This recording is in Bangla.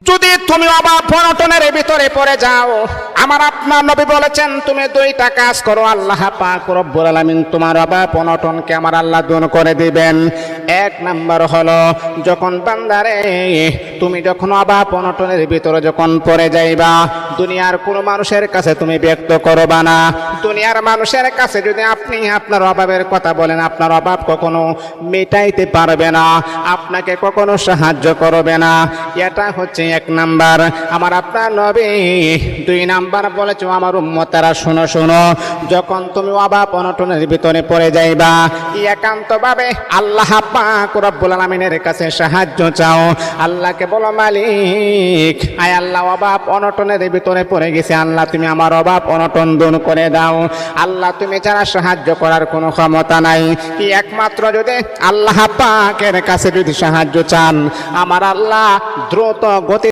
যদি তুমি অভাব অনটনের ভিতরে পড়ে যাও, আমার আপনার নবী বলেছেন তুমি দুইটা কাজ করো, আল্লাহ পাক রব্বুল আলামিন তোমার অভাব অনটনকে আমার আল্লাহ দূর করে দিবেন। এক নাম্বার হলো, যখন বান্দারে তুমি যখন অভাব অনটনের ভিতরে যখন পড়ে যাইবা, দুনিয়ার কোনো মানুষের কাছে তুমি ব্যক্ত করবা না। দুনিয়ার মানুষের কাছে যদি আপনি আপনার অভাবের কথা বলেন, আপনার অভাব কখনো মেটাইতে পারবে না, আপনাকে কখনো সাহায্য করবে না। এটা হচ্ছে এক নাম্বার। আমার আপনার নবী দুই নাম্বার বলেছে, আমার উম্মতেরা শোনো শোনো, যখন তুমি অভাব অনটনের ভিতরে পড়ে যাইবা, একান্তভাবে আল্লাহ পাক রব্বুল আলামিনের কাছে সাহায্য চাও। আল্লাহকে বলো, মালিক আয় আল্লাহ, অভাব অনটনের ভিতরে পড়ে গেছে, আল্লাহ তুমি আমার অভাব অনটন দূর করে দাও। আল্লাহ তুমি ছাড়া সাহায্য করার কোনো ক্ষমতা নাই। একমাত্র যদি আল্লাহ পাকের কাছে যদি সাহায্য চান, আমার আল্লাহ দ্রুত গতি